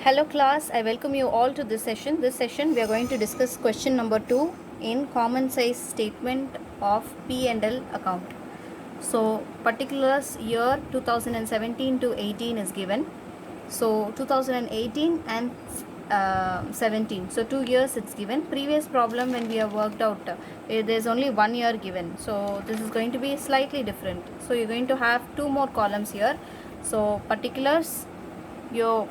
Hello class, I welcome you all to this session. This session we are going to discuss question number 2 in common size statement of P&L account. So particulars year 2017 to 18 is given. So 2018 and 17. So 2 years it's given. Previous problem when we have worked out, there's only 1 year given. So this is going to be slightly different. So you're going to have 2 more columns here. So particulars, your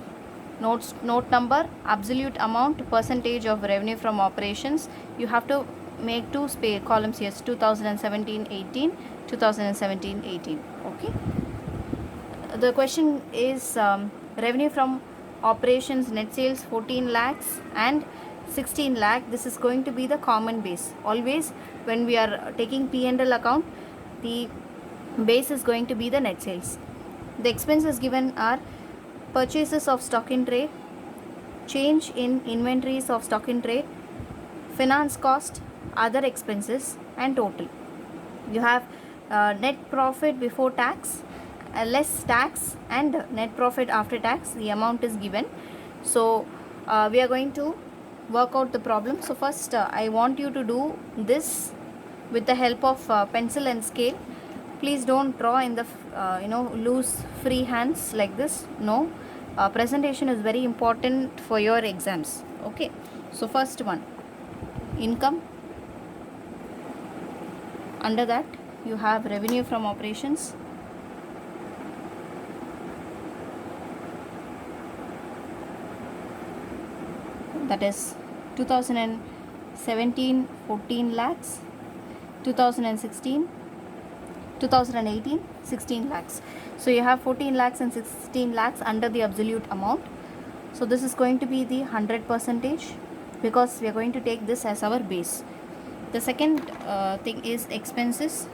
note number, absolute amount, percentage of revenue from operations. You have to make two columns here, 2017-18, 2017-18. Okay. The question is revenue from operations, net sales 14 lakhs and 16 lakh. This is going to be the common base. Always when we are taking P&L account, the base is going to be the net sales. The expenses given are purchases of stock in trade, change in inventories of stock in trade, finance cost, other expenses, and total. You have net profit before tax, less tax, and net profit after tax. The amount is given. So we are going to work out the problem. So first I want you to do this with the help of pencil and scale. Please don't draw in the loose free hands like this. No, presentation is very important for your exams. Okay, so first one, income. Under that you have revenue from operations, that is 2017 14 lakhs, 2018 16 lakhs. So you have 14 lakhs and 16 lakhs under the absolute amount. So this is going to be the 100% because we are going to take this as our base. The second thing is expenses.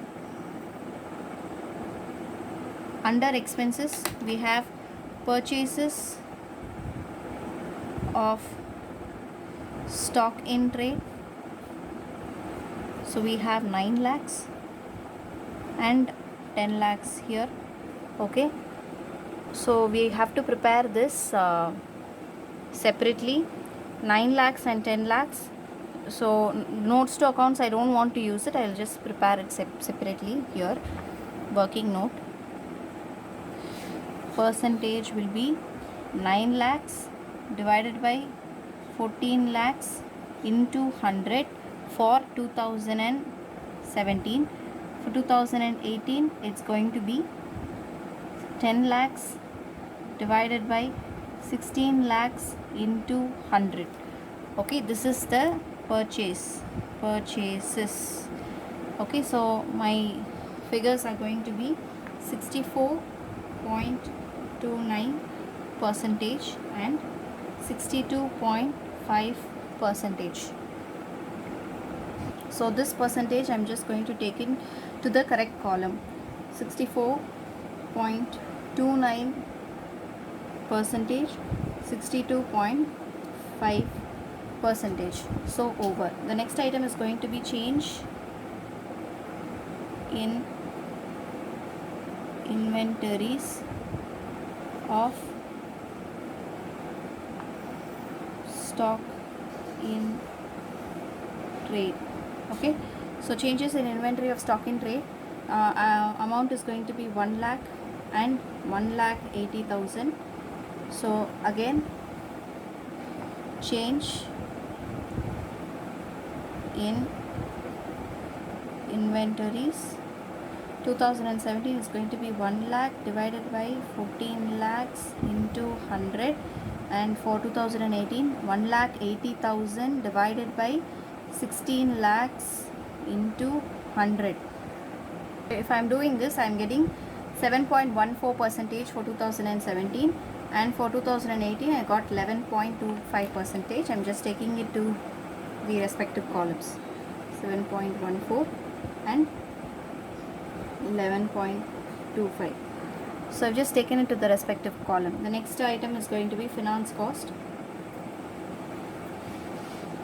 Under expenses we have purchases of stock in trade. So we have 9 lakhs and 10 lakhs here. Okay, so we have to prepare this separately, 9 lakhs and 10 lakhs. So notes to accounts, I don't want to use it. I'll just prepare it separately here. Working note, percentage will be 9 lakhs divided by 14 lakhs into 100 for 2017. For 2018 it's going to be 10 lakhs divided by 16 lakhs into 100. Okay, this is the purchases. Okay, so my figures are going to be 64.29% and 62.5%. So this percentage I'm just going to take in to the correct column. 64.29%, 62.5%. So over. The next item is going to be change in inventories of stock in trade. Okay, so changes in inventory of stock in trade, amount is going to be 1 lakh and 1,80,000. So again, change in inventories 2017 is going to be 1 lakh divided by 14 lakhs into 100, and for 2018 1,80,000 divided by 16 lakhs into 100. If I am doing this, I am getting 7.14% for 2017, and for 2018 I got 11.25%. I am just taking it to the respective columns, 7.14 and 11.25. So I've just taken it to the respective column. The next item is going to be finance cost.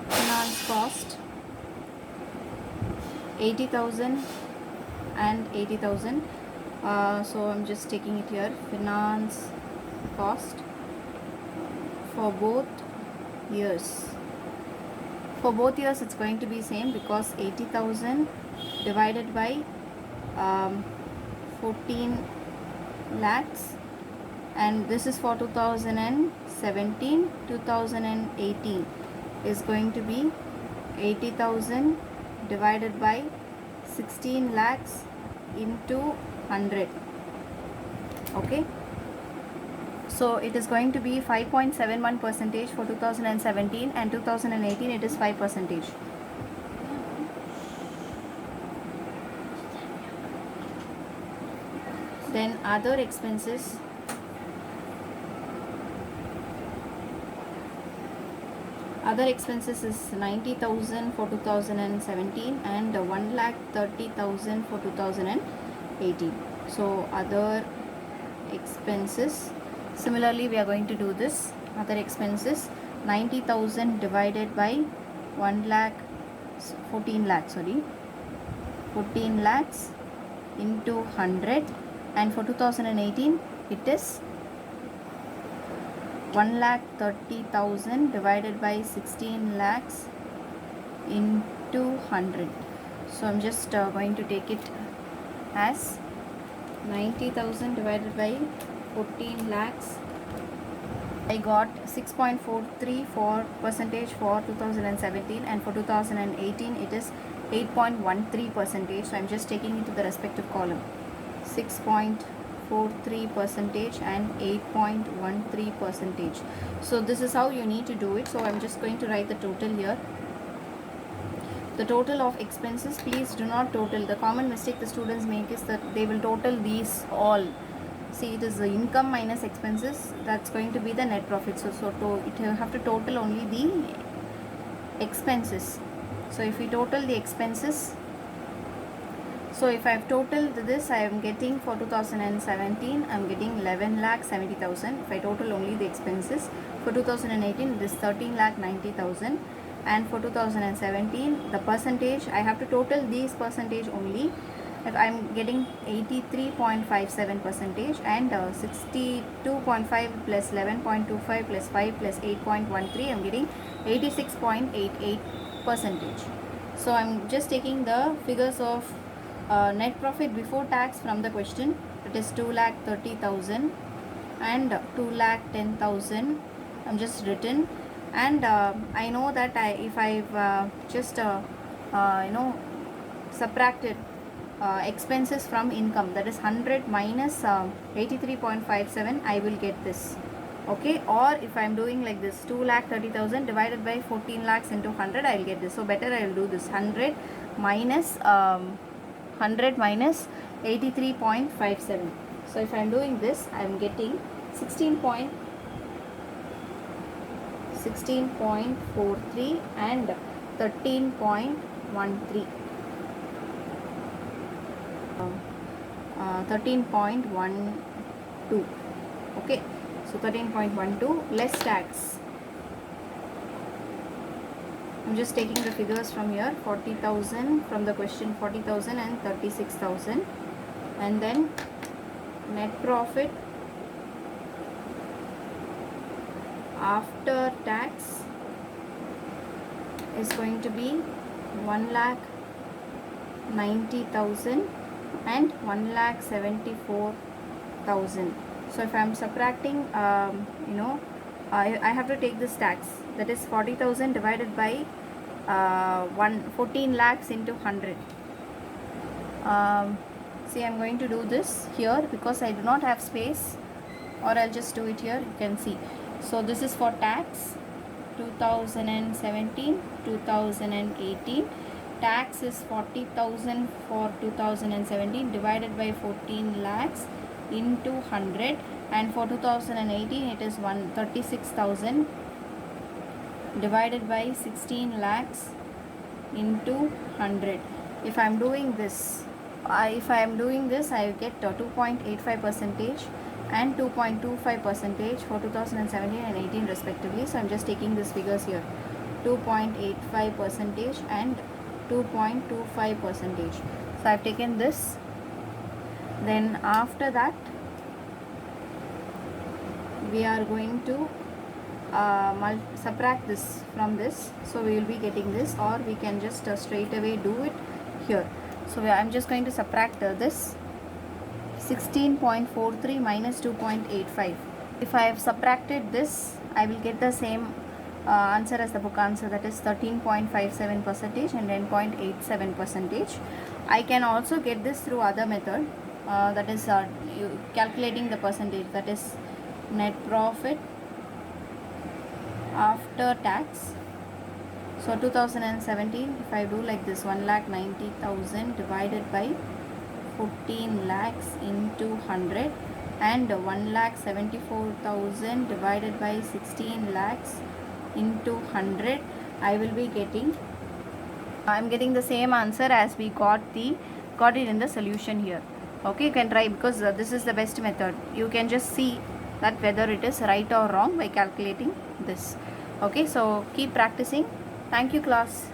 Finance cost 80,000 and 80,000. So I'm just taking it here, finance cost for both years. For both years it's going to be same, because 80,000 divided by 14 lakhs, and this is for 2017. 2018 is going to be 80,000 divided by 16 lakhs into 100. Okay, so it is going to be 5.71% for 2017, and 2018 it is 5%. Then other expenses. Other expenses is 90,000 for 2017 and 1,30,000 for 2018. So other expenses, similarly we are going to do this. Other expenses, 90,000 divided by 14 lakhs into 100, and for 2018 it is 1,30,000 divided by 16 lakhs into 100. So I'm just going to take it as 90,000 divided by 14 lakhs. I got 6.43% for 2017, and for 2018 it is 8.13%. So I'm just taking it to the respective column. 6.43% and 8.13%. So this is how you need to do it. So I'm just going to write the total here. The total of expenses, please do not total. The common mistake the students make is that they will total these all. See, it is the income minus expenses, that's going to be the net profit. So you have to total only the expenses. So if we total the expenses, so if I have totaled this, I am getting for 2017, I am getting 11,70,000. If I total only the expenses, for 2018 this 13,90,000, and for 2017 the percentage, I have to total these percentage only. If I am getting 83.57% and 62.5 plus 11.25 plus 5 plus 8.13, I am getting 86.88%. So I am just taking the figures of net profit before tax from the question. It is 2,30,000 and 2,10,000. I'm just written, and I know that if I've just subtracted expenses from income, that is 100 minus 83.57, I will get this. Okay, or if I am doing like this, 2,30,000 divided by 14 lakhs into 100, I will get this. So better I will do this, 100 minus 83.57. So if I am doing this, I am getting 16.43 and 13.13. 13.12. Okay, so 13.12 less tax. I'm just taking the figures from here, 40,000 from the question, 40,000 and 36,000, and then net profit after tax is going to be 1,90,000 and 1,74,000. So if I am subtracting, I have to take this tax, that is 40,000 divided by 14 lakhs into 100. See, I am going to do this here because I do not have space, or I'll just do it here, you can see. So this is for tax 2017, 2018. Tax is 40,000 for 2017 divided by 14 lakhs into 100, and for 2018 it is 136,000 divided by 16 lakhs into 100. If I am doing this, I get 2.85% and 2.25% for 2017 and 18 respectively. So I am just taking these figures here, 2.85% and 2.25%. So I have taken this. Then after that we are going to subtract this from this, so we will be getting this, or we can just straight away do it here. So I'm just going to subtract this 16.43 minus 2.85. If I have subtracted this, I will get the same answer as the book answer, that is 13.57% and 10.87%. I can also get this through other method, that is calculating the percentage, that is net profit after tax. So 2017, if I do like this, 1,90,000 divided by 14 lakhs into 100, and 1,74,000 divided by 16 lakhs into 100, I will be getting, I'm getting the same answer as we got it in the solution here. Okay, you can try, because this is the best method. You can just see that whether it is right or wrong by calculating this. Okay, so keep practicing. Thank you, class.